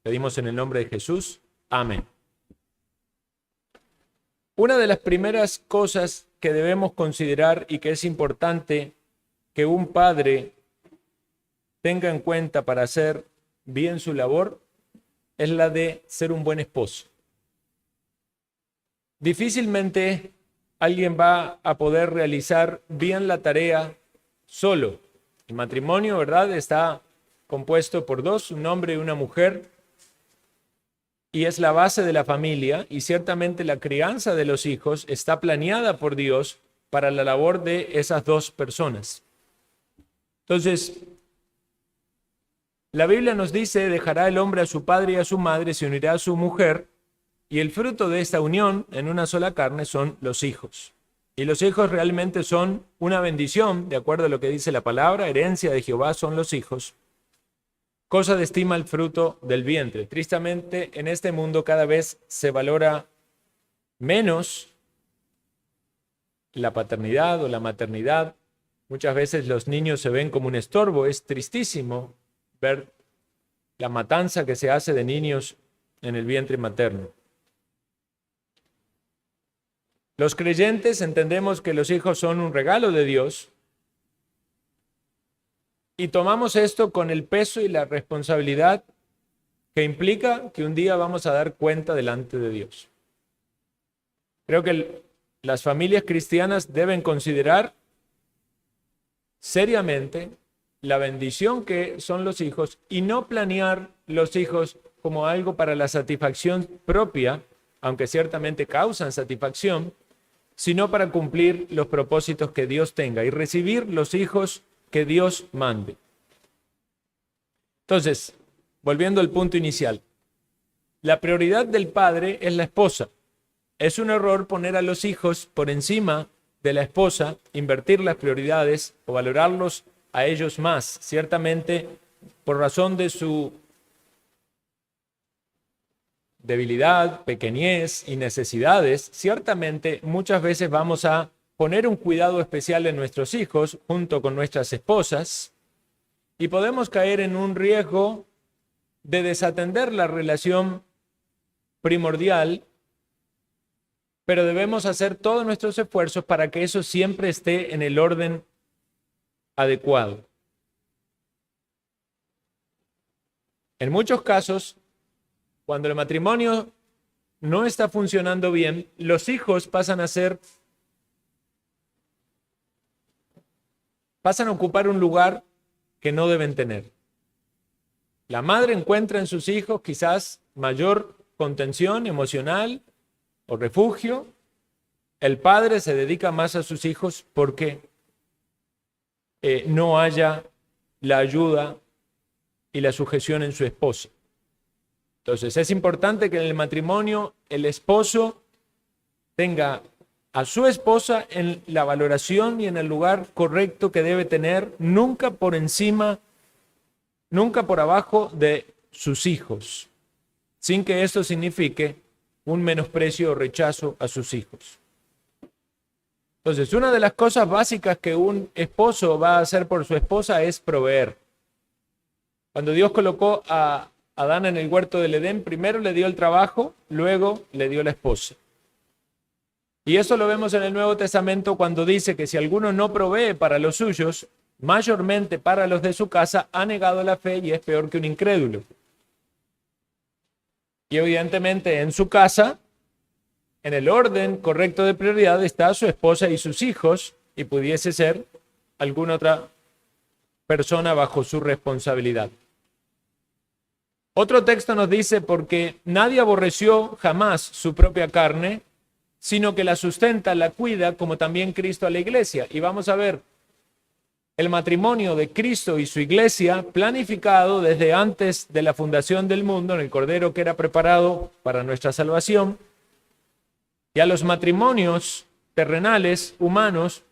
Pedimos en el nombre de Jesús. Amén. Una de las primeras cosas que debemos considerar y que es importante que un padre tenga en cuenta para hacer bien su labor es la de ser un buen esposo. Difícilmente alguien va a poder realizar bien la tarea solo. El matrimonio, ¿verdad?, está compuesto por dos, un hombre y una mujer, y es la base de la familia, y ciertamente la crianza de los hijos está planeada por Dios para la labor de esas dos personas. Entonces, la Biblia nos dice: dejará el hombre a su padre y a su madre, se unirá a su mujer, y el fruto de esta unión en una sola carne son los hijos. Y los hijos realmente son una bendición, de acuerdo a lo que dice la palabra, herencia de Jehová son los hijos. Cosa de estima el fruto del vientre. Tristemente, en este mundo cada vez se valora menos la paternidad o la maternidad. Muchas veces los niños se ven como un estorbo. Es tristísimo ver la matanza que se hace de niños en el vientre materno. Los creyentes entendemos que los hijos son un regalo de Dios y tomamos esto con el peso y la responsabilidad que implica que un día vamos a dar cuenta delante de Dios. Creo que las familias cristianas deben considerar seriamente la bendición que son los hijos y no planear los hijos como algo para la satisfacción propia, aunque ciertamente causan satisfacción, sino para cumplir los propósitos que Dios tenga y recibir los hijos que Dios mande. Entonces, volviendo al punto inicial, la prioridad del padre es la esposa. Es un error poner a los hijos por encima de la esposa, invertir las prioridades o valorarlos a ellos más. Ciertamente, por razón de su debilidad, pequeñez y necesidades, ciertamente muchas veces vamos a poner un cuidado especial en nuestros hijos junto con nuestras esposas y podemos caer en un riesgo de desatender la relación primordial, pero debemos hacer todos nuestros esfuerzos para que eso siempre esté en el orden adecuado. En muchos casos, cuando el matrimonio no está funcionando bien, los hijos pasan a ocupar un lugar que no deben tener. La madre encuentra en sus hijos quizás mayor contención emocional o refugio. El padre se dedica más a sus hijos porque no haya la ayuda y la sujeción en su esposa. Entonces, es importante que en el matrimonio el esposo tenga a su esposa en la valoración y en el lugar correcto que debe tener, nunca por encima, nunca por abajo de sus hijos, sin que esto signifique un menosprecio o rechazo a sus hijos. Entonces, una de las cosas básicas que un esposo va a hacer por su esposa es proveer. Cuando Dios colocó a Adán en el huerto del Edén, primero le dio el trabajo, luego le dio la esposa. Y eso lo vemos en el Nuevo Testamento cuando dice que si alguno no provee para los suyos, mayormente para los de su casa, ha negado la fe y es peor que un incrédulo. Y evidentemente en su casa, en el orden correcto de prioridad, está su esposa y sus hijos, y pudiese ser alguna otra persona bajo su responsabilidad. Otro texto nos dice: porque nadie aborreció jamás su propia carne, sino que la sustenta, la cuida, como también Cristo a la iglesia. Y vamos a ver el matrimonio de Cristo y su iglesia planificado desde antes de la fundación del mundo, en el Cordero que era preparado para nuestra salvación, y a los matrimonios terrenales, humanos,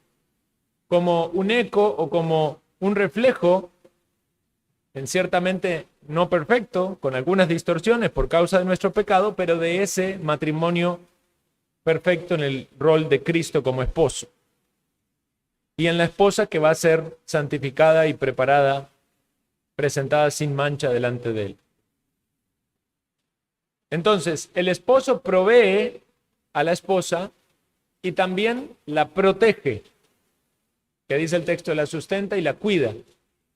como un eco o como un reflejo, ciertamente no perfecto, con algunas distorsiones por causa de nuestro pecado, pero de ese matrimonio perfecto en el rol de Cristo como esposo. Y en la esposa que va a ser santificada y preparada, presentada sin mancha delante de él. Entonces, el esposo provee a la esposa y también la protege, que dice el texto, la sustenta y la cuida.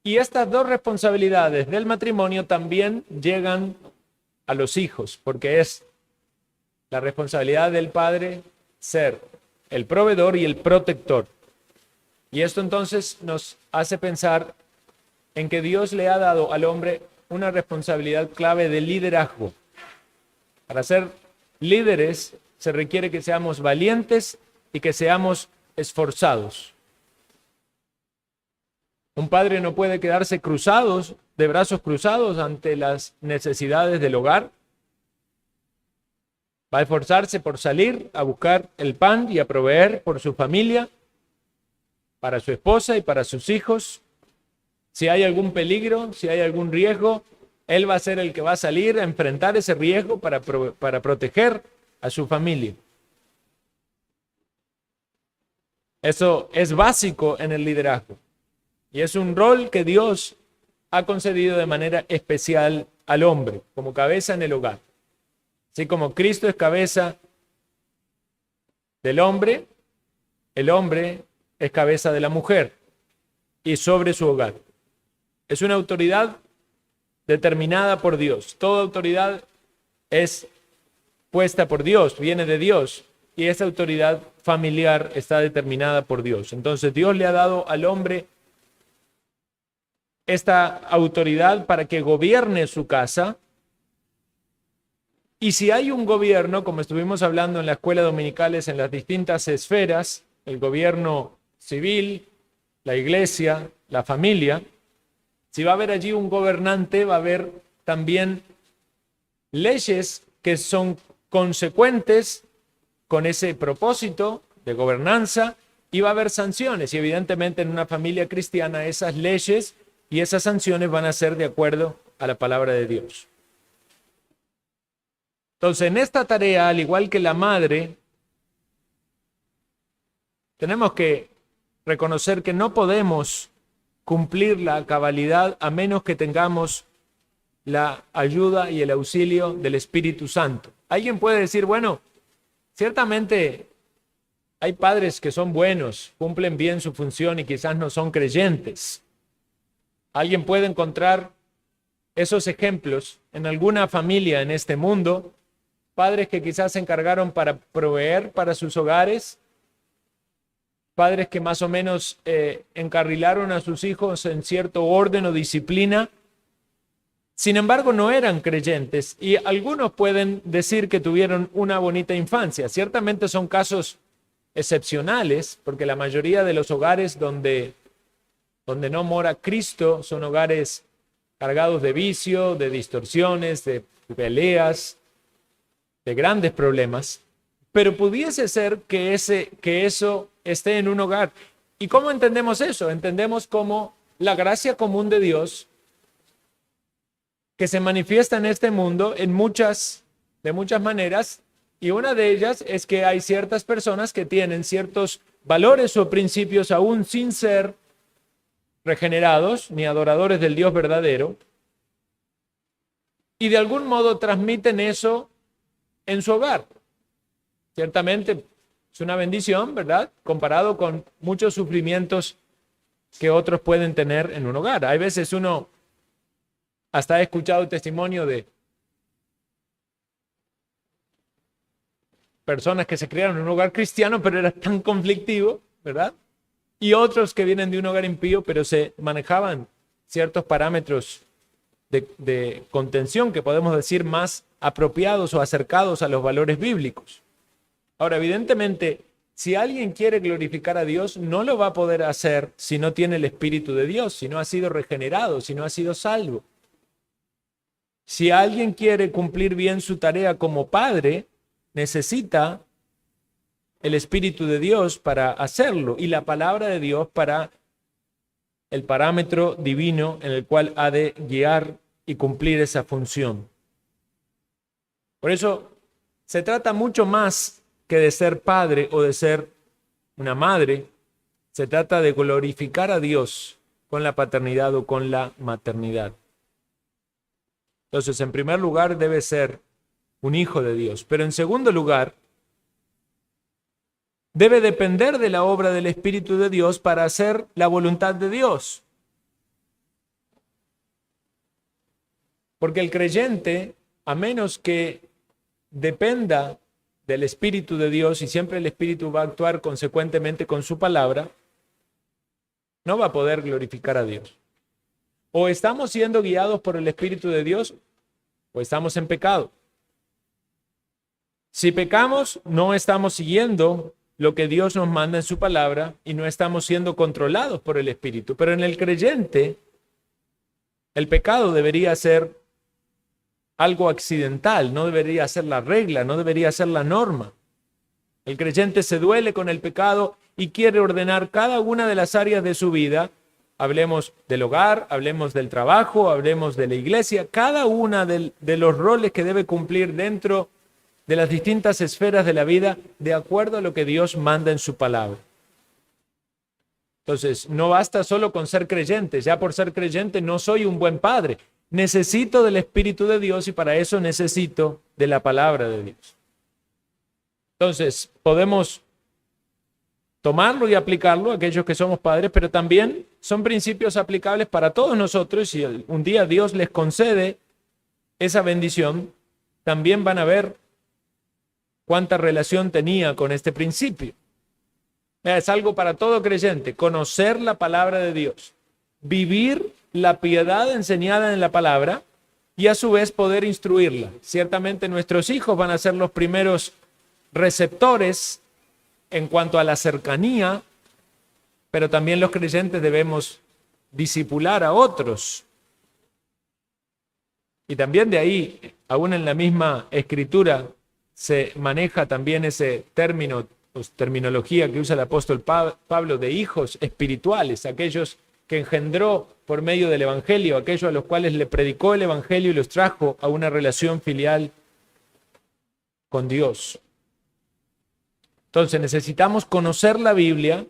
Y estas dos responsabilidades del matrimonio también llegan a los hijos, porque es la responsabilidad del padre ser el proveedor y el protector. Y esto entonces nos hace pensar en que Dios le ha dado al hombre una responsabilidad clave de liderazgo. Para ser líderes se requiere que seamos valientes y que seamos esforzados. Un padre no puede quedarse de brazos cruzados ante las necesidades del hogar. Va a esforzarse por salir a buscar el pan y a proveer por su familia, para su esposa y para sus hijos. Si hay algún peligro, si hay algún riesgo, él va a ser el que va a salir a enfrentar ese riesgo para proteger a su familia. Eso es básico en el liderazgo. Y es un rol que Dios ha concedido de manera especial al hombre, como cabeza en el hogar. Así como Cristo es cabeza del hombre, el hombre es cabeza de la mujer y sobre su hogar. Es una autoridad determinada por Dios. Toda autoridad es puesta por Dios, viene de Dios, y esa autoridad familiar está determinada por Dios. Entonces Dios le ha dado al hombre esta autoridad para que gobierne su casa. Y si hay un gobierno, como estuvimos hablando en la escuela dominicales, en las distintas esferas, el gobierno civil, la iglesia, la familia, si va a haber allí un gobernante, va a haber también leyes que son consecuentes con ese propósito de gobernanza, y va a haber sanciones. Y evidentemente en una familia cristiana esas leyes y esas sanciones van a ser de acuerdo a la palabra de Dios. Entonces, en esta tarea, al igual que la madre, tenemos que reconocer que no podemos cumplir la cabalidad a menos que tengamos la ayuda y el auxilio del Espíritu Santo. Alguien puede decir, bueno, ciertamente hay padres que son buenos, cumplen bien su función y quizás no son creyentes. Alguien puede encontrar esos ejemplos en alguna familia en este mundo, padres que quizás se encargaron para proveer para sus hogares, padres que más o menos encarrilaron a sus hijos en cierto orden o disciplina. Sin embargo, no eran creyentes, y algunos pueden decir que tuvieron una bonita infancia. Ciertamente son casos excepcionales, porque la mayoría de los hogares donde no mora Cristo son hogares cargados de vicio, de distorsiones, de peleas, de grandes problemas. Pero pudiese ser que eso esté en un hogar. ¿Y cómo entendemos eso? Entendemos como la gracia común de Dios que se manifiesta en este mundo de muchas maneras, y una de ellas es que hay ciertas personas que tienen ciertos valores o principios aún sin ser regenerados ni adoradores del Dios verdadero, y de algún modo transmiten eso en su hogar. Ciertamente es una bendición, ¿verdad? Comparado con muchos sufrimientos que otros pueden tener en un hogar. Hay veces uno hasta ha escuchado testimonio de personas que se criaron en un hogar cristiano, pero era tan conflictivo, ¿verdad? Y otros que vienen de un hogar impío, pero se manejaban ciertos parámetros de contención que podemos decir más apropiados o acercados a los valores bíblicos. Ahora, evidentemente, si alguien quiere glorificar a Dios, no lo va a poder hacer si no tiene el Espíritu de Dios, si no ha sido regenerado, si no ha sido salvo. Si alguien quiere cumplir bien su tarea como padre, necesita el Espíritu de Dios para hacerlo, y la palabra de Dios para el parámetro divino en el cual ha de guiar y cumplir esa función. Por eso se trata mucho más que de ser padre o de ser una madre. Se trata de glorificar a Dios con la paternidad o con la maternidad. Entonces, en primer lugar, debe ser un hijo de Dios. Pero en segundo lugar, debe depender de la obra del Espíritu de Dios para hacer la voluntad de Dios. Porque el creyente, a menos que dependa del Espíritu de Dios, y siempre el Espíritu va a actuar consecuentemente con su palabra, no va a poder glorificar a Dios. O estamos siendo guiados por el Espíritu de Dios, o estamos en pecado. Si pecamos, no estamos siguiendo lo que Dios nos manda en su palabra y no estamos siendo controlados por el Espíritu. Pero en el creyente, el pecado debería ser algo accidental, no debería ser la regla, no debería ser la norma. El creyente se duele con el pecado y quiere ordenar cada una de las áreas de su vida. Hablemos del hogar, hablemos del trabajo, hablemos de la iglesia, cada una de los roles que debe cumplir dentro de las distintas esferas de la vida de acuerdo a lo que Dios manda en su palabra. Entonces, no basta solo con ser creyente. Ya por ser creyente no soy un buen padre. Necesito del Espíritu de Dios y para eso necesito de la palabra de Dios. Entonces, podemos tomarlo y aplicarlo a aquellos que somos padres, pero también son principios aplicables para todos nosotros. Si un día Dios les concede esa bendición, también van a ver cuánta relación tenía con este principio. Es algo para todo creyente, conocer la palabra de Dios, vivir la piedad enseñada en la palabra y a su vez poder instruirla. Ciertamente nuestros hijos van a ser los primeros receptores en cuanto a la cercanía, pero también los creyentes debemos discipular a otros. Y también de ahí, aún en la misma escritura, se maneja también ese término, pues, terminología que usa el apóstol Pablo de hijos espirituales, aquellos que engendró por medio del Evangelio, aquellos a los cuales le predicó el Evangelio y los trajo a una relación filial con Dios. Entonces necesitamos conocer la Biblia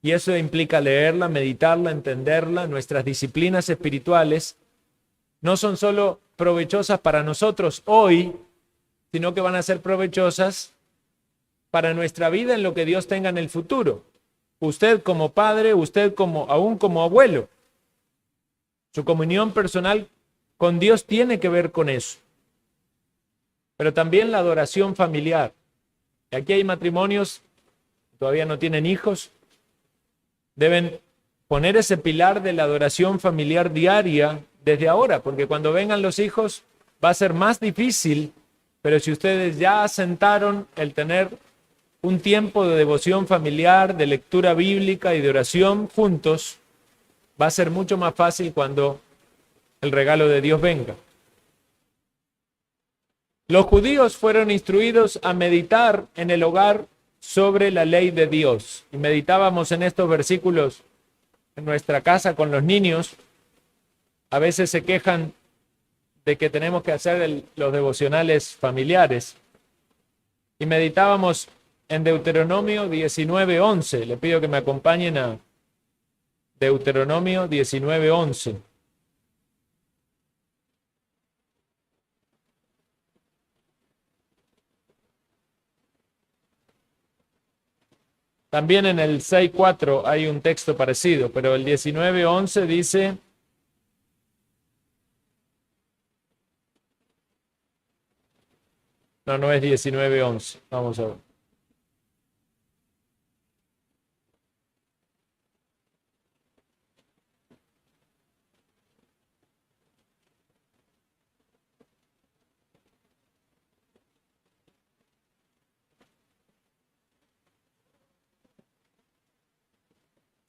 y eso implica leerla, meditarla, entenderla. Nuestras disciplinas espirituales no son solo provechosas para nosotros hoy, sino que van a ser provechosas para nuestra vida en lo que Dios tenga en el futuro. Usted como padre, usted aún como abuelo. Su comunión personal con Dios tiene que ver con eso. Pero también la adoración familiar. Y aquí hay matrimonios que todavía no tienen hijos. Deben poner ese pilar de la adoración familiar diaria desde ahora, porque cuando vengan los hijos va a ser más difícil, pero si ustedes ya asentaron el tener un tiempo de devoción familiar, de lectura bíblica y de oración juntos, va a ser mucho más fácil cuando el regalo de Dios venga. Los judíos fueron instruidos a meditar en el hogar sobre la ley de Dios. Y meditábamos en estos versículos en nuestra casa con los niños. A veces se quejan de que tenemos que hacer los devocionales familiares. Y meditábamos en Deuteronomio 19:11. Le pido que me acompañen a Deuteronomio 19:11. También en el 6:4 hay un texto parecido, pero el 19:11 dice: no es 19:11. Vamos a ver.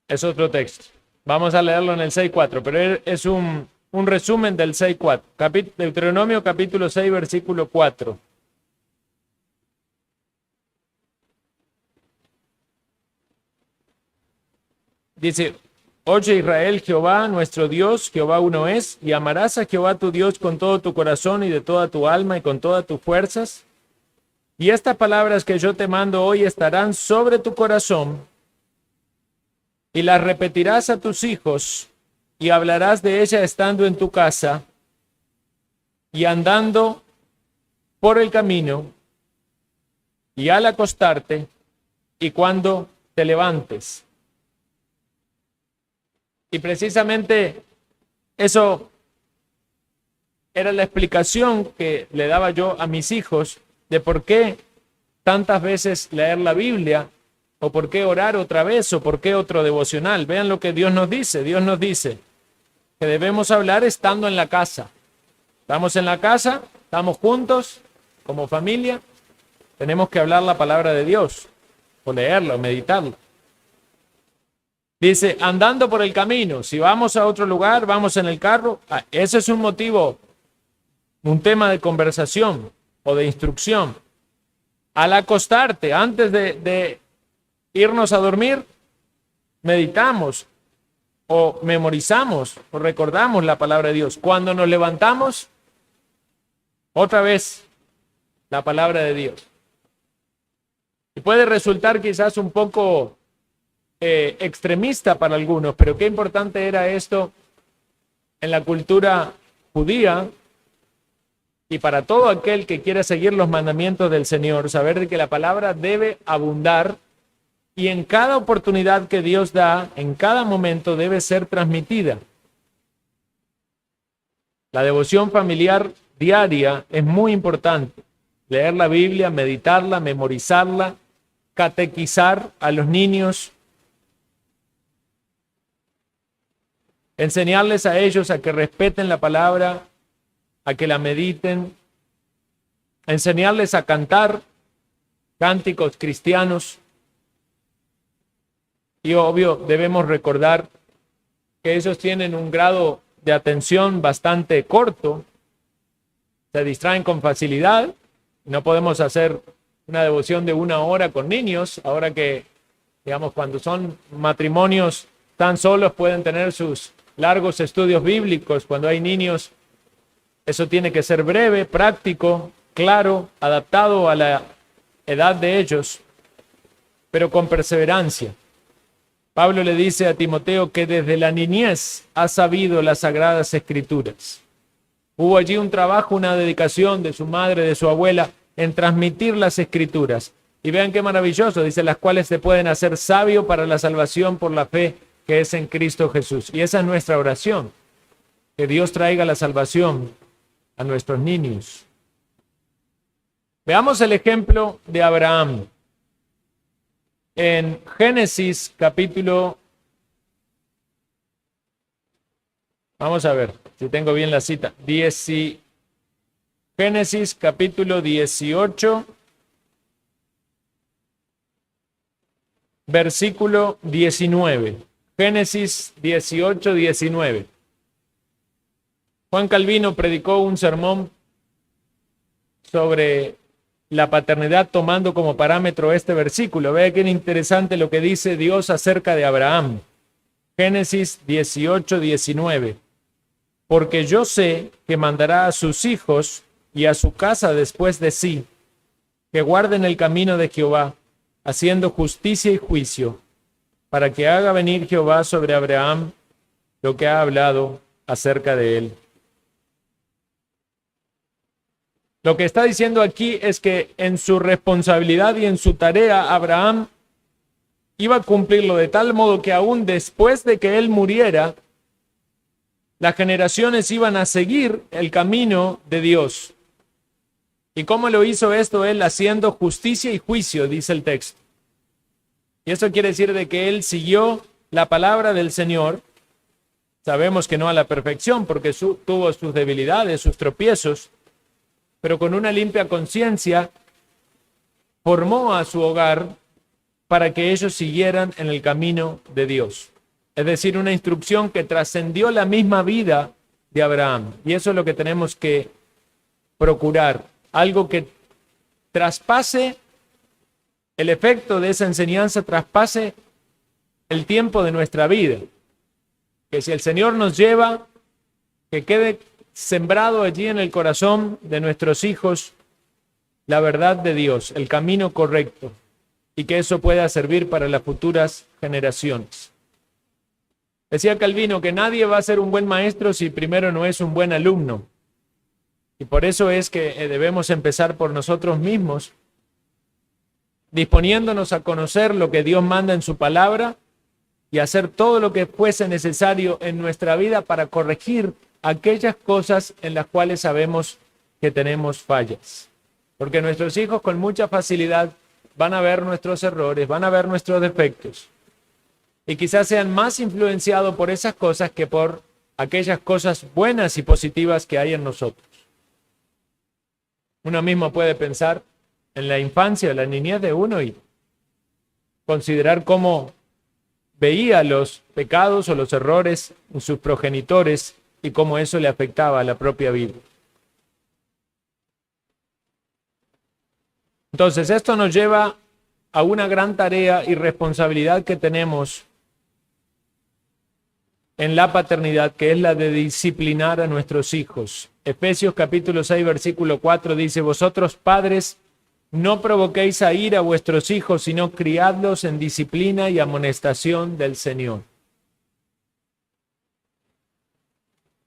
Es otro texto. Vamos a leerlo en el 6:4, pero es un resumen del 6:4. Deuteronomio capítulo 6, versículo 4. Dice: Oye Israel, Jehová nuestro Dios, Jehová uno es, y amarás a Jehová tu Dios con todo tu corazón y de toda tu alma y con todas tus fuerzas. Y estas palabras que yo te mando hoy estarán sobre tu corazón, y las repetirás a tus hijos, y hablarás de ella estando en tu casa, y andando por el camino y al acostarte y cuando te levantes. Y precisamente eso era la explicación que le daba yo a mis hijos de por qué tantas veces leer la Biblia, o por qué orar otra vez, o por qué otro devocional. Vean lo que Dios nos dice. Dios nos dice que debemos hablar estando en la casa. Estamos en la casa, estamos juntos, como familia, tenemos que hablar la palabra de Dios, o leerla, o meditarla. Dice, andando por el camino, si vamos a otro lugar, vamos en el carro, ese es un motivo, un tema de conversación o de instrucción. Al acostarte, antes de irnos a dormir, meditamos o memorizamos o recordamos la palabra de Dios. Cuando nos levantamos, otra vez la palabra de Dios. Y puede resultar quizás un poco extremista para algunos, pero qué importante era esto en la cultura judía y para todo aquel que quiera seguir los mandamientos del Señor, saber de que la palabra debe abundar y en cada oportunidad que Dios da, en cada momento debe ser transmitida. La devoción familiar diaria es muy importante. Leer la Biblia, meditarla, memorizarla, catequizar a los niños, enseñarles a ellos a que respeten la palabra, a que la mediten, enseñarles a cantar cánticos cristianos. Y obvio, debemos recordar que ellos tienen un grado de atención bastante corto, se distraen con facilidad, no podemos hacer una devoción de 1 hora con niños, ahora que, digamos, cuando son matrimonios tan solos pueden tener sus largos estudios bíblicos, cuando hay niños, eso tiene que ser breve, práctico, claro, adaptado a la edad de ellos, pero con perseverancia. Pablo le dice a Timoteo que desde la niñez ha sabido las sagradas escrituras. Hubo allí un trabajo, una dedicación de su madre, de su abuela, en transmitir las escrituras. Y vean qué maravilloso, dice, las cuales te pueden hacer sabio para la salvación por la fe que es en Cristo Jesús. Y esa es nuestra oración, que Dios traiga la salvación a nuestros niños. Veamos el ejemplo de Abraham. En Génesis capítulo, vamos a ver si tengo bien la cita, Génesis capítulo 18, versículo 19. Génesis 18, 19. Juan Calvino predicó un sermón sobre la paternidad tomando como parámetro este versículo. Vea qué interesante lo que dice Dios acerca de Abraham. Génesis 18, 19. Porque yo sé que mandará a sus hijos y a su casa después de sí, que guarden el camino de Jehová, haciendo justicia y juicio, para que haga venir Jehová sobre Abraham lo que ha hablado acerca de él. Lo que está diciendo aquí es que en su responsabilidad y en su tarea, Abraham iba a cumplirlo de tal modo que aún después de que él muriera, las generaciones iban a seguir el camino de Dios. ¿Y cómo lo hizo esto él? Haciendo justicia y juicio, dice el texto. Y eso quiere decir de que él siguió la palabra del Señor. Sabemos que no a la perfección, porque tuvo sus debilidades, sus tropiezos, pero con una limpia conciencia formó a su hogar para que ellos siguieran en el camino de Dios. Es decir, una instrucción que trascendió la misma vida de Abraham. Y eso es lo que tenemos que procurar. Algo que traspase el efecto de esa enseñanza, traspase el tiempo de nuestra vida. Que si el Señor nos lleva, que quede sembrado allí en el corazón de nuestros hijos la verdad de Dios, el camino correcto, y que eso pueda servir para las futuras generaciones. Decía Calvino que nadie va a ser un buen maestro si primero no es un buen alumno. Y por eso es que debemos empezar por nosotros mismos, disponiéndonos a conocer lo que Dios manda en su palabra y hacer todo lo que fuese necesario en nuestra vida para corregir aquellas cosas en las cuales sabemos que tenemos fallas. Porque nuestros hijos con mucha facilidad van a ver nuestros errores, van a ver nuestros defectos. Y quizás sean más influenciados por esas cosas que por aquellas cosas buenas y positivas que hay en nosotros. Uno mismo puede pensar en la infancia, la niñez de uno y considerar cómo veía los pecados o los errores en sus progenitores y cómo eso le afectaba a la propia vida. Entonces, esto nos lleva a una gran tarea y responsabilidad que tenemos en la paternidad, que es la de disciplinar a nuestros hijos. Efesios capítulo 6, versículo 4 dice: vosotros padres, no provoquéis a ira a vuestros hijos, sino criadlos en disciplina y amonestación del Señor.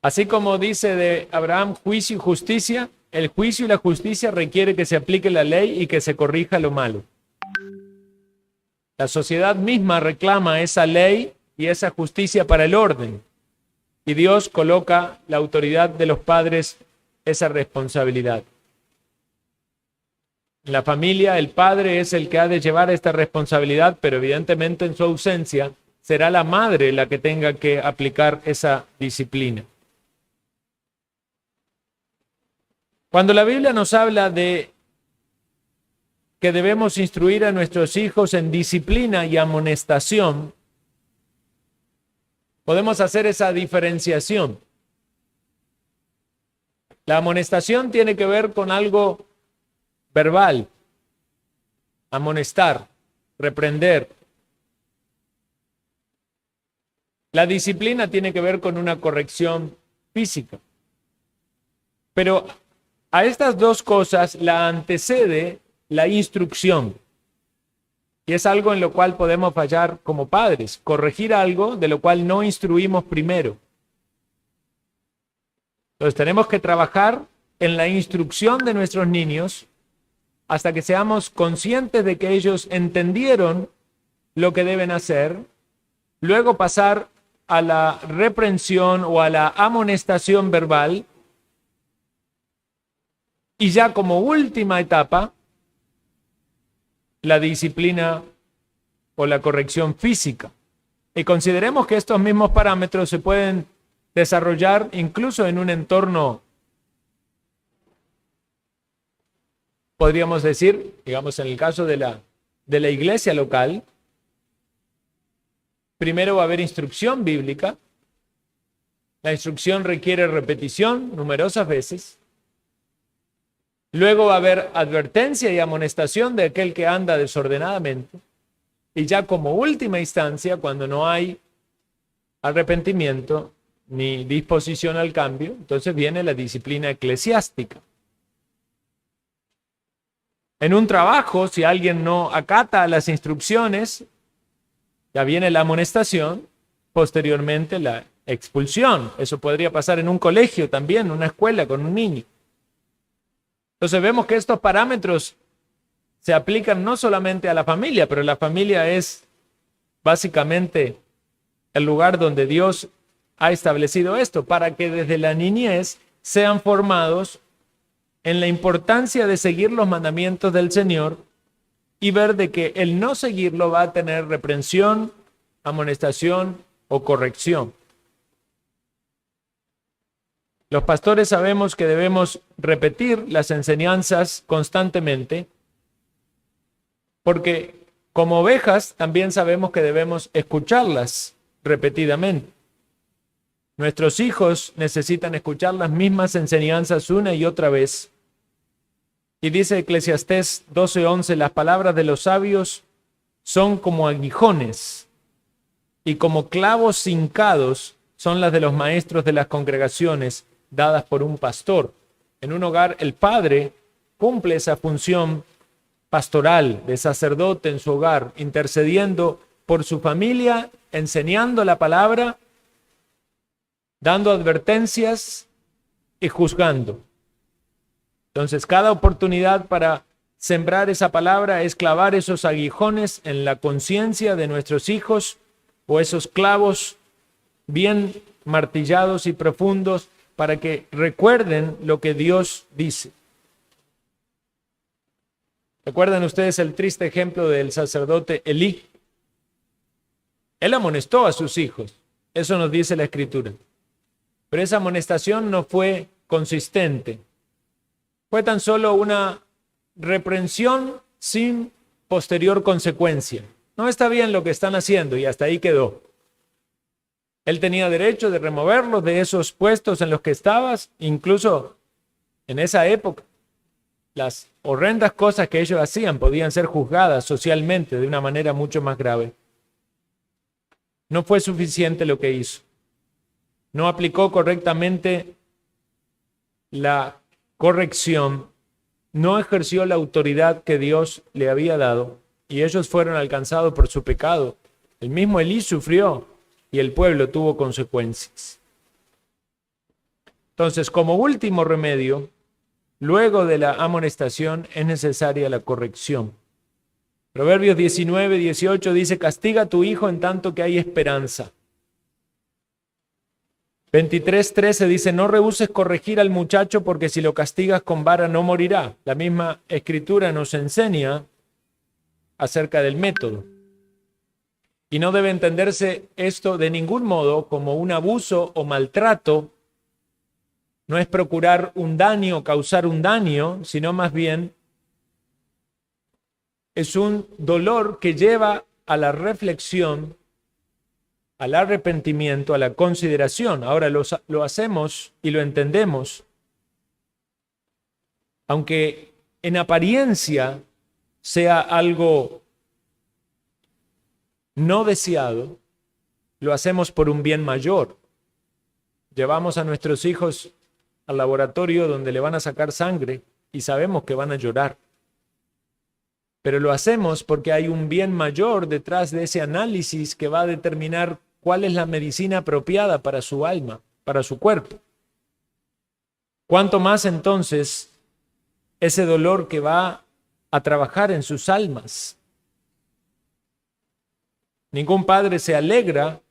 Así como dice de Abraham juicio y justicia, el juicio y la justicia requiere que se aplique la ley y que se corrija lo malo. La sociedad misma reclama esa ley y esa justicia para el orden. Y Dios coloca la autoridad de los padres esa responsabilidad. En la familia, el padre es el que ha de llevar esta responsabilidad, pero evidentemente en su ausencia será la madre la que tenga que aplicar esa disciplina. Cuando la Biblia nos habla de que debemos instruir a nuestros hijos en disciplina y amonestación, podemos hacer esa diferenciación. La amonestación tiene que ver con algo verbal, amonestar, reprender. La disciplina tiene que ver con una corrección física. Pero a estas dos cosas la antecede la instrucción. Y es algo en lo cual podemos fallar como padres, corregir algo de lo cual no instruimos primero. Entonces tenemos que trabajar en la instrucción de nuestros niños hasta que seamos conscientes de que ellos entendieron lo que deben hacer, luego pasar a la reprensión o a la amonestación verbal, y ya como última etapa, la disciplina o la corrección física. Y consideremos que estos mismos parámetros se pueden desarrollar incluso en un entorno, podríamos decir, digamos en el caso de la iglesia local. Primero va a haber instrucción bíblica. La instrucción requiere repetición numerosas veces. Luego va a haber advertencia y amonestación de aquel que anda desordenadamente. Y ya como última instancia, cuando no hay arrepentimiento ni disposición al cambio, entonces viene la disciplina eclesiástica. En un trabajo, si alguien no acata las instrucciones, ya viene la amonestación, posteriormente la expulsión. Eso podría pasar en un colegio también, en una escuela con un niño. Entonces vemos que estos parámetros se aplican no solamente a la familia, pero la familia es básicamente el lugar donde Dios ha establecido esto, para que desde la niñez sean formados en la importancia de seguir los mandamientos del Señor y ver de que el no seguirlo va a tener reprensión, amonestación o corrección. Los pastores sabemos que debemos repetir las enseñanzas constantemente, porque como ovejas también sabemos que debemos escucharlas repetidamente. Nuestros hijos necesitan escuchar las mismas enseñanzas una y otra vez. Y dice Eclesiastés 12:11, las palabras de los sabios son como aguijones y como clavos hincados son las de los maestros de las congregaciones dadas por un pastor. En un hogar el padre cumple esa función pastoral de sacerdote en su hogar, intercediendo por su familia, enseñando la palabra, dando advertencias y juzgando. Entonces, cada oportunidad para sembrar esa palabra es clavar esos aguijones en la conciencia de nuestros hijos o esos clavos bien martillados y profundos para que recuerden lo que Dios dice. ¿Recuerdan ustedes el triste ejemplo del sacerdote Elí? Él amonestó a sus hijos, eso nos dice la Escritura. Pero esa amonestación no fue consistente. Fue tan solo una reprensión sin posterior consecuencia. No está bien lo que están haciendo y hasta ahí quedó. Él tenía derecho de removerlos de esos puestos en los que estabas, incluso en esa época. Las horrendas cosas que ellos hacían podían ser juzgadas socialmente de una manera mucho más grave. No fue suficiente lo que hizo. No aplicó correctamente la corrección, no ejerció la autoridad que Dios le había dado y ellos fueron alcanzados por su pecado. El mismo Elí sufrió y el pueblo tuvo consecuencias. Entonces, como último remedio, luego de la amonestación es necesaria la corrección. Proverbios 19:18 dice: castiga a tu hijo en tanto que hay esperanza. 23:13 dice: no rehuses corregir al muchacho, porque si lo castigas con vara no morirá. La misma Escritura nos enseña acerca del método. Y no debe entenderse esto de ningún modo como un abuso o maltrato. No es procurar un daño, causar un daño, sino más bien es un dolor que lleva a la reflexión, al arrepentimiento, a la consideración. Ahora lo hacemos y lo entendemos, aunque en apariencia sea algo no deseado, lo hacemos por un bien mayor. Llevamos a nuestros hijos al laboratorio donde le van a sacar sangre y sabemos que van a llorar. Pero lo hacemos porque hay un bien mayor detrás de ese análisis que va a determinar cuál es la medicina apropiada para su alma, para su cuerpo. ¿Cuánto más entonces ese dolor que va a trabajar en sus almas? Ningún padre se alegra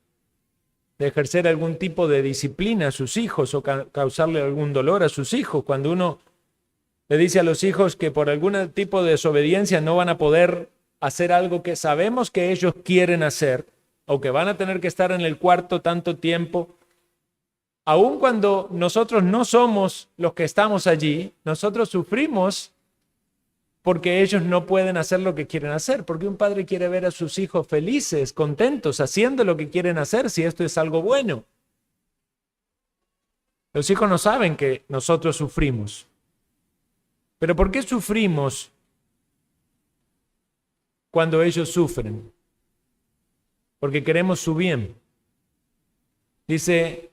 de ejercer algún tipo de disciplina a sus hijos o causarle algún dolor a sus hijos. Cuando uno le dice a los hijos que por algún tipo de desobediencia no van a poder hacer algo que sabemos que ellos quieren hacer, o que van a tener que estar en el cuarto tanto tiempo, aun cuando nosotros no somos los que estamos allí, nosotros sufrimos porque ellos no pueden hacer lo que quieren hacer, porque un padre quiere ver a sus hijos felices, contentos, haciendo lo que quieren hacer, si esto es algo bueno. Los hijos no saben que nosotros sufrimos. Pero ¿por qué sufrimos cuando ellos sufren? Porque queremos su bien. Dice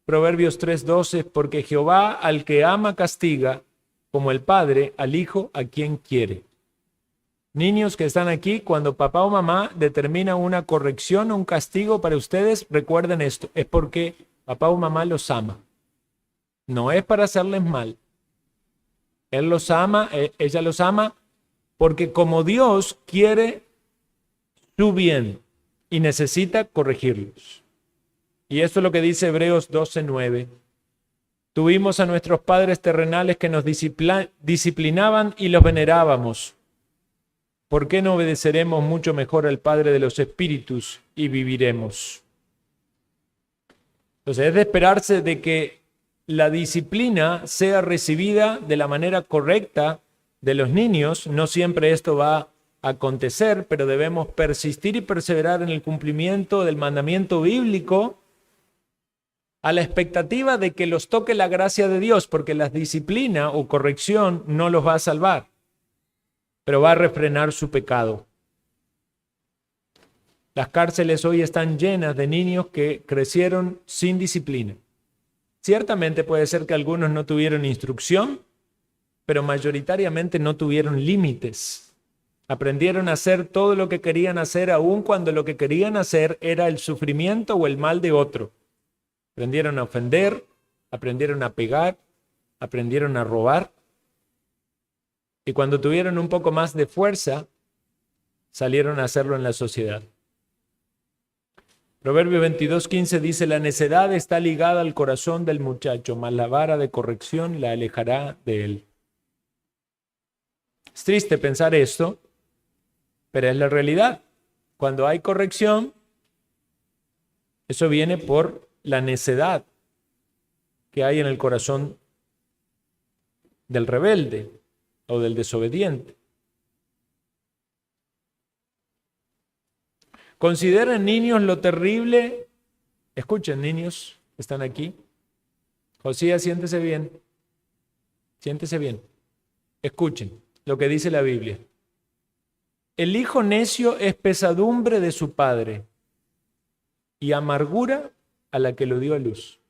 Proverbios 3:12, porque Jehová al que ama castiga, como el padre al hijo a quien quiere. Niños que están aquí, cuando papá o mamá determina una corrección o un castigo para ustedes, recuerden esto, es porque papá o mamá los ama. No es para hacerles mal. Él los ama, ella los ama, porque como Dios quiere su bien y necesita corregirlos. Y esto es lo que dice Hebreos 12:9. Tuvimos a nuestros padres terrenales que nos disciplinaban y los venerábamos. ¿Por qué no obedeceremos mucho mejor al Padre de los Espíritus y viviremos? Entonces es de esperarse de que la disciplina sea recibida de la manera correcta de los niños. No siempre esto va a acontecer, pero debemos persistir y perseverar en el cumplimiento del mandamiento bíblico a la expectativa de que los toque la gracia de Dios, porque la disciplina o corrección no los va a salvar, pero va a refrenar su pecado. Las cárceles hoy están llenas de niños que crecieron sin disciplina. Ciertamente puede ser que algunos no tuvieron instrucción, pero mayoritariamente no tuvieron límites. Aprendieron a hacer todo lo que querían hacer, aun cuando lo que querían hacer era el sufrimiento o el mal de otro. Aprendieron a ofender, aprendieron a pegar, aprendieron a robar. Y cuando tuvieron un poco más de fuerza, salieron a hacerlo en la sociedad. Proverbio 22:15 dice, la necedad está ligada al corazón del muchacho, mas la vara de corrección la alejará de él. Es triste pensar esto, pero es la realidad. Cuando hay corrección, eso viene por la necedad que hay en el corazón del rebelde o del desobediente. Consideren, niños, lo terrible. Escuchen, niños, están aquí. Josías, siéntese bien. Siéntese bien. Escuchen lo que dice la Biblia. El hijo necio es pesadumbre de su padre y amargura a la que lo dio a luz.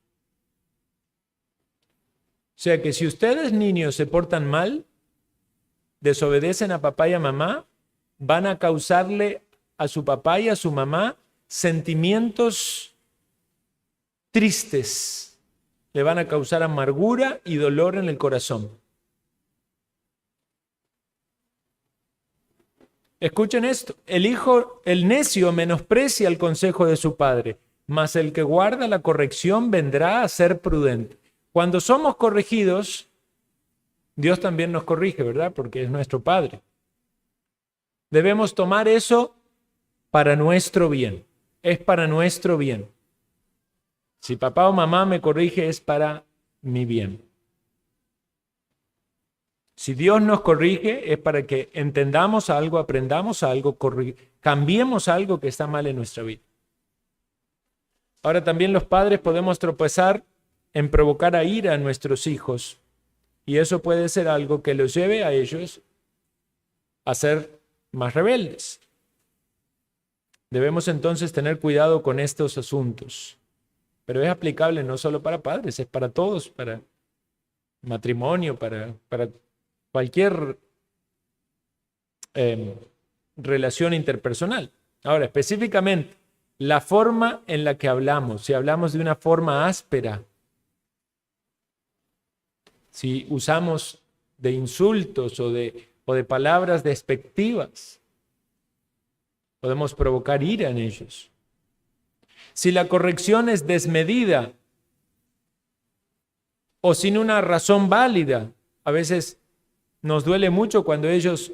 O sea que si ustedes, niños, se portan mal, desobedecen a papá y a mamá, van a causarle a su papá y a su mamá sentimientos tristes. Le van a causar amargura y dolor en el corazón. Escuchen esto. El necio menosprecia el consejo de su padre, mas el que guarda la corrección vendrá a ser prudente. Cuando somos corregidos, Dios también nos corrige, ¿verdad? Porque es nuestro Padre. Debemos tomar eso para nuestro bien. Es para nuestro bien. Si papá o mamá me corrige, es para mi bien. Si Dios nos corrige, es para que entendamos algo, aprendamos algo, cambiemos algo que está mal en nuestra vida. Ahora también los padres podemos tropezar en provocar a ira a nuestros hijos, y eso puede ser algo que los lleve a ellos a ser más rebeldes. Debemos entonces tener cuidado con estos asuntos, pero es aplicable no solo para padres, es para todos, para matrimonio, para cualquier relación interpersonal. Ahora, específicamente, la forma en la que hablamos, si hablamos de una forma áspera, si usamos de insultos o de palabras despectivas, podemos provocar ira en ellos. Si la corrección es desmedida o sin una razón válida, a veces nos duele mucho cuando ellos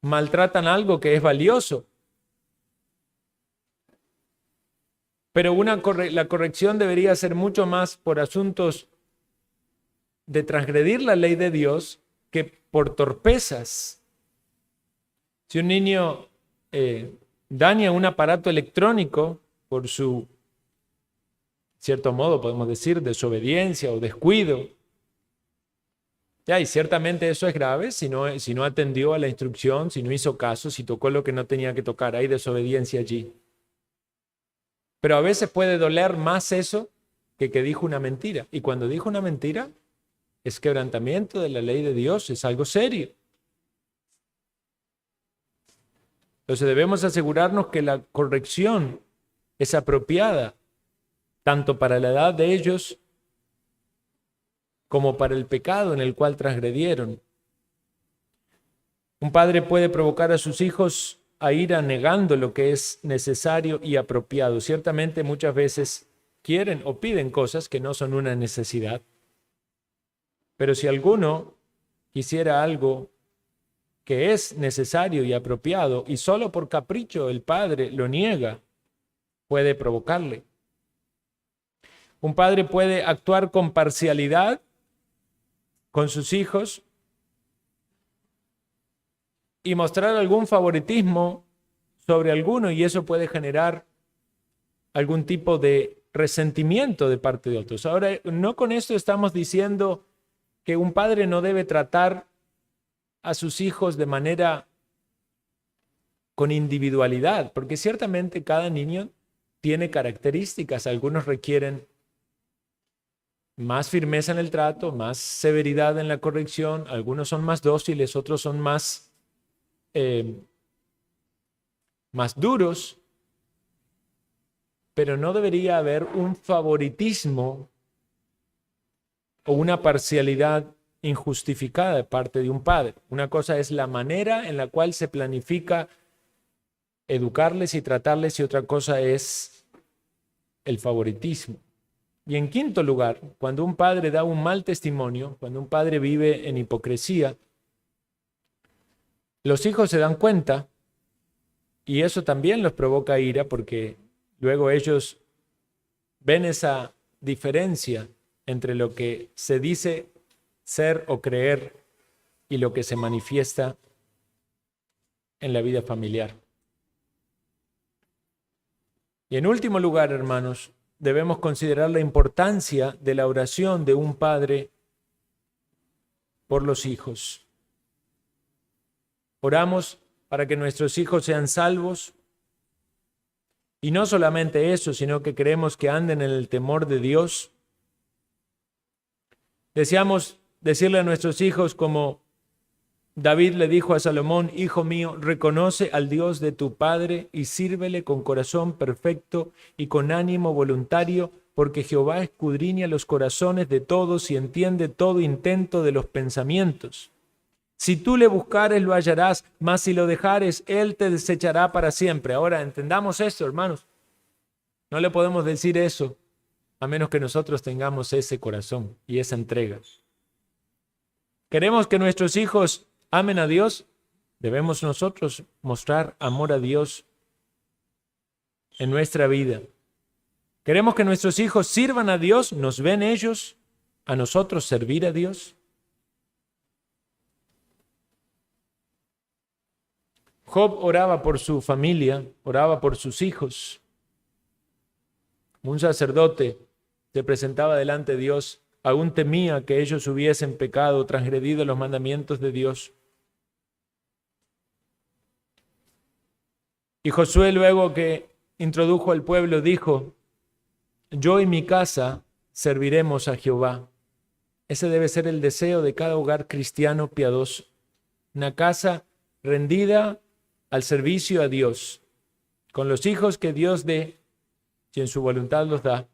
maltratan algo que es valioso. Pero la corrección debería ser mucho más por asuntos de transgredir la ley de Dios que por torpezas. Si un niño daña un aparato electrónico por su, cierto modo podemos decir, desobediencia o descuido, ya, y ciertamente eso es grave si no atendió a la instrucción, si no hizo caso, si tocó lo que no tenía que tocar, hay desobediencia allí. Pero a veces puede doler más eso que dijo una mentira. Y cuando dijo una mentira, es quebrantamiento de la ley de Dios, es algo serio. Entonces debemos asegurarnos que la corrección es apropiada, tanto para la edad de ellos como para el pecado en el cual transgredieron. Un padre puede provocar a sus hijos a ira negando lo que es necesario y apropiado. Ciertamente muchas veces quieren o piden cosas que no son una necesidad. Pero si alguno quisiera algo que es necesario y apropiado y solo por capricho el padre lo niega, puede provocarle. Un padre puede actuar con parcialidad con sus hijos y mostrar algún favoritismo sobre alguno, y eso puede generar algún tipo de resentimiento de parte de otros. Ahora, no con esto estamos diciendo que un padre no debe tratar a sus hijos de manera con individualidad, porque ciertamente cada niño tiene características. Algunos requieren más firmeza en el trato, más severidad en la corrección, algunos son más dóciles, otros son más duros, pero no debería haber un favoritismo o una parcialidad injustificada de parte de un padre. Una cosa es la manera en la cual se planifica educarles y tratarles, y otra cosa es el favoritismo. Y en quinto lugar, cuando un padre da un mal testimonio, cuando un padre vive en hipocresía, los hijos se dan cuenta y eso también los provoca ira, porque luego ellos ven esa diferencia entre lo que se dice ser o creer y lo que se manifiesta en la vida familiar. Y en último lugar, hermanos, debemos considerar la importancia de la oración de un padre por los hijos. Oramos para que nuestros hijos sean salvos, y no solamente eso, sino que queremos que anden en el temor de Dios. Deseamos decirle a nuestros hijos, como David le dijo a Salomón: hijo mío, reconoce al Dios de tu padre y sírvele con corazón perfecto y con ánimo voluntario, porque Jehová escudriña los corazones de todos y entiende todo intento de los pensamientos. Si tú le buscares, lo hallarás, mas si lo dejares, él te desechará para siempre. Ahora, entendamos esto, hermanos. No le podemos decir eso a menos que nosotros tengamos ese corazón y esa entrega. ¿Queremos que nuestros hijos amen a Dios? Debemos nosotros mostrar amor a Dios en nuestra vida. ¿Queremos que nuestros hijos sirvan a Dios? ¿Nos ven ellos a nosotros servir a Dios? Job oraba por su familia, oraba por sus hijos. Un sacerdote se presentaba delante de Dios, aún temía que ellos hubiesen pecado, transgredido los mandamientos de Dios. Y Josué, luego que introdujo al pueblo, dijo: yo y mi casa serviremos a Jehová. Ese debe ser el deseo de cada hogar cristiano piadoso. Una casa rendida al servicio a Dios, con los hijos que Dios dé, si en su voluntad los da.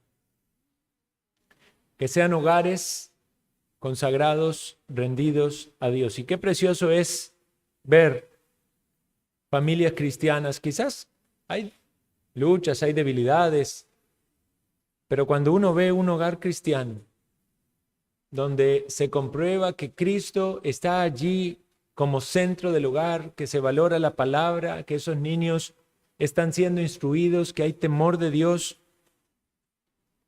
Que sean hogares consagrados, rendidos a Dios. Y qué precioso es ver familias cristianas. Quizás hay luchas, hay debilidades, pero cuando uno ve un hogar cristiano, donde se comprueba que Cristo está allí como centro del hogar, que se valora la palabra, que esos niños están siendo instruidos, que hay temor de Dios,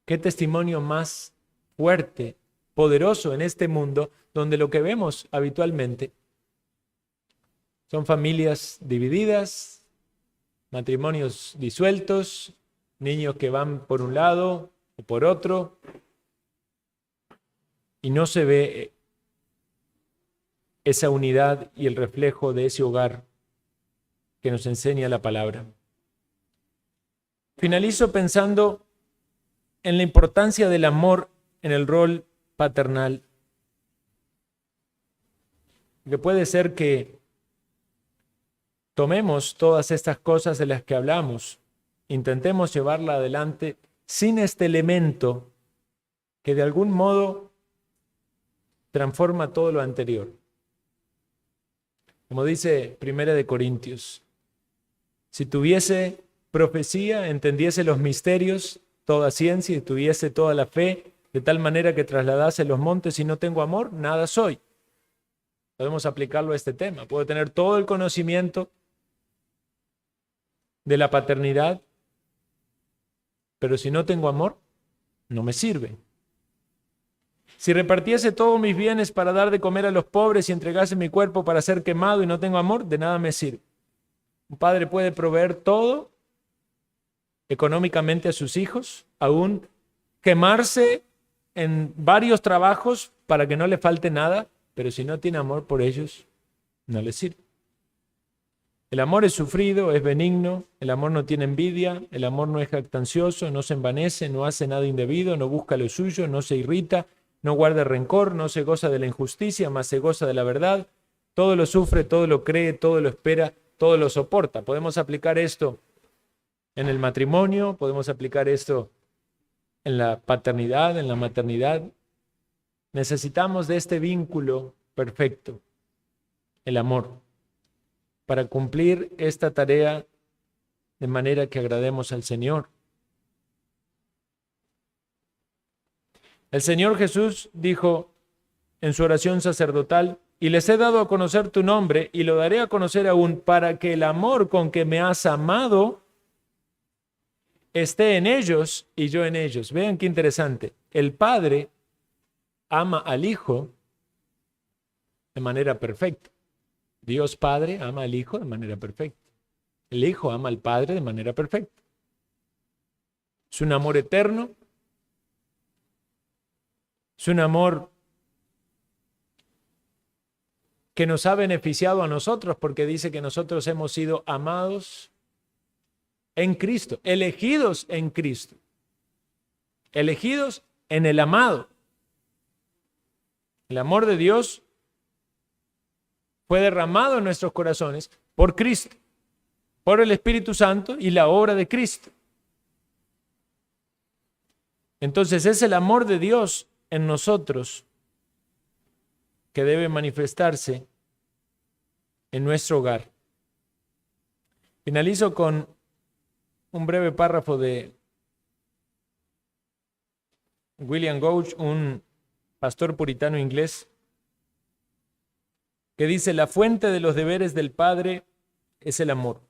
qué testimonio más fuerte, poderoso en este mundo, donde lo que vemos habitualmente son familias divididas, matrimonios disueltos, niños que van por un lado o por otro, y no se ve esa unidad y el reflejo de ese hogar que nos enseña la palabra. Finalizo pensando en la importancia del amor en el rol paternal. Que puede ser que tomemos todas estas cosas de las que hablamos, intentemos llevarla adelante sin este elemento que de algún modo transforma todo lo anterior. Como dice 1 Corintios, si tuviese profecía, entendiese los misterios, toda ciencia, y tuviese toda la fe, de tal manera que trasladase los montes, y no tengo amor, nada soy. Podemos aplicarlo a este tema. Puedo tener todo el conocimiento de la paternidad, pero si no tengo amor, no me sirve. Si repartiese todos mis bienes para dar de comer a los pobres y entregase mi cuerpo para ser quemado y no tengo amor, de nada me sirve. Un padre puede proveer todo económicamente a sus hijos, aún quemarse en varios trabajos para que no le falte nada, pero si no tiene amor por ellos, no le sirve. El amor es sufrido, es benigno, el amor no tiene envidia, el amor no es jactancioso, no se envanece, no hace nada indebido, no busca lo suyo, no se irrita, no guarda rencor, no se goza de la injusticia, mas se goza de la verdad. Todo lo sufre, todo lo cree, todo lo espera, todo lo soporta. Podemos aplicar esto en el matrimonio, podemos aplicar esto en la paternidad, en la maternidad. Necesitamos de este vínculo perfecto, el amor, para cumplir esta tarea de manera que agrademos al Señor. El Señor Jesús dijo en su oración sacerdotal: y les he dado a conocer tu nombre y lo daré a conocer aún, para que el amor con que me has amado esté en ellos y yo en ellos. Vean qué interesante. El Padre ama al Hijo de manera perfecta. Dios Padre ama al Hijo de manera perfecta. El Hijo ama al Padre de manera perfecta. Es un amor eterno. Es un amor que nos ha beneficiado a nosotros, porque dice que nosotros hemos sido amados en Cristo, elegidos en Cristo, elegidos en el amado. El amor de Dios fue derramado en nuestros corazones por Cristo, por el Espíritu Santo y la obra de Cristo. Entonces es el amor de Dios en nosotros que debe manifestarse en nuestro hogar. Finalizo con un breve párrafo de William Gouge, un pastor puritano inglés, que dice: la fuente de los deberes del Padre es el amor.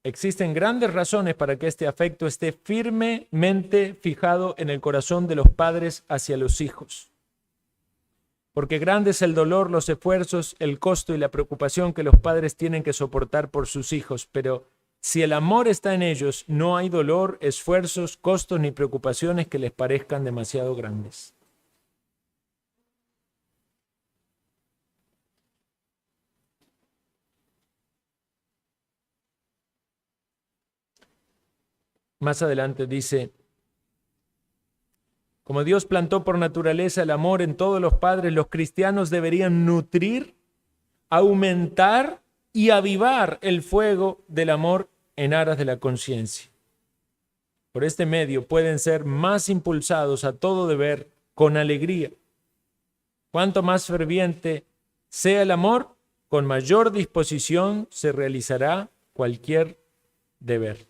Existen grandes razones para que este afecto esté firmemente fijado en el corazón de los padres hacia los hijos. Porque grande es el dolor, los esfuerzos, el costo y la preocupación que los padres tienen que soportar por sus hijos. Pero si el amor está en ellos, no hay dolor, esfuerzos, costos ni preocupaciones que les parezcan demasiado grandes. Más adelante dice: como Dios plantó por naturaleza el amor en todos los padres, los cristianos deberían nutrir, aumentar y avivar el fuego del amor en aras de la conciencia. Por este medio pueden ser más impulsados a todo deber con alegría. Cuanto más ferviente sea el amor, con mayor disposición se realizará cualquier deber.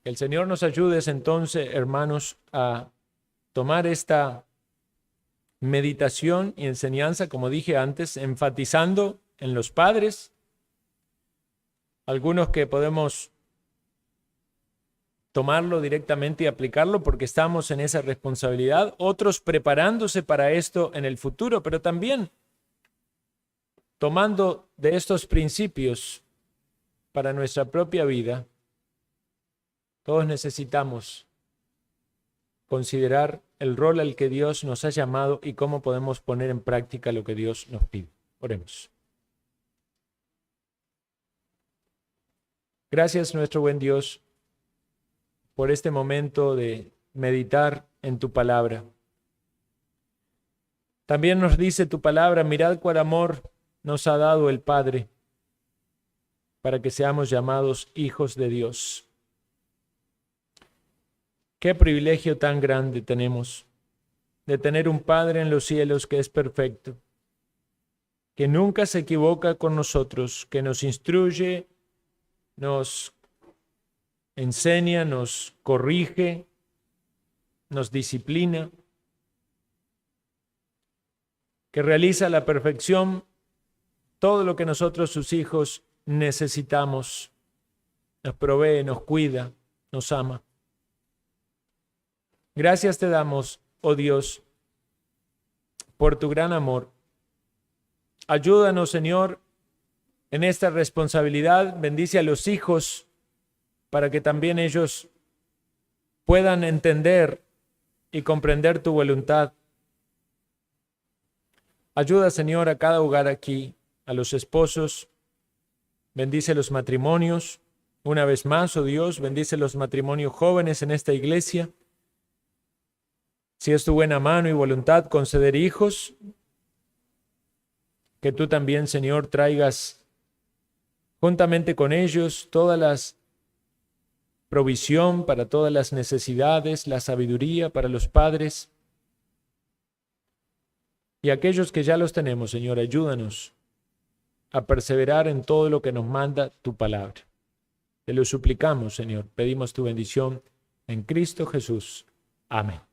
Que el Señor nos ayude entonces, hermanos, a tomar esta meditación y enseñanza, como dije antes, enfatizando en los padres, algunos que podemos tomarlo directamente y aplicarlo porque estamos en esa responsabilidad, otros preparándose para esto en el futuro, pero también tomando de estos principios para nuestra propia vida. Todos necesitamos considerar el rol al que Dios nos ha llamado y cómo podemos poner en práctica lo que Dios nos pide. Oremos. Gracias, nuestro buen Dios, por este momento de meditar en tu palabra. También nos dice tu palabra: mirad cuál amor nos ha dado el Padre para que seamos llamados hijos de Dios. Qué privilegio tan grande tenemos de tener un Padre en los cielos que es perfecto, que nunca se equivoca con nosotros, que nos instruye, nos enseña, nos corrige, nos disciplina, que realiza a la perfección todo lo que nosotros, sus hijos, necesitamos, nos provee, nos cuida, nos ama. Gracias te damos, oh Dios, por tu gran amor. Ayúdanos, Señor, en esta responsabilidad. Bendice a los hijos para que también ellos puedan entender y comprender tu voluntad. Ayuda, Señor, a cada hogar aquí, a los esposos. Bendice los matrimonios. Una vez más, oh Dios, bendice los matrimonios jóvenes en esta iglesia. Si es tu buena mano y voluntad conceder hijos, que tú también, Señor, traigas juntamente con ellos todas las provisión para todas las necesidades, la sabiduría para los padres. Y aquellos que ya los tenemos, Señor, ayúdanos a perseverar en todo lo que nos manda tu palabra. Te lo suplicamos, Señor. Pedimos tu bendición en Cristo Jesús. Amén.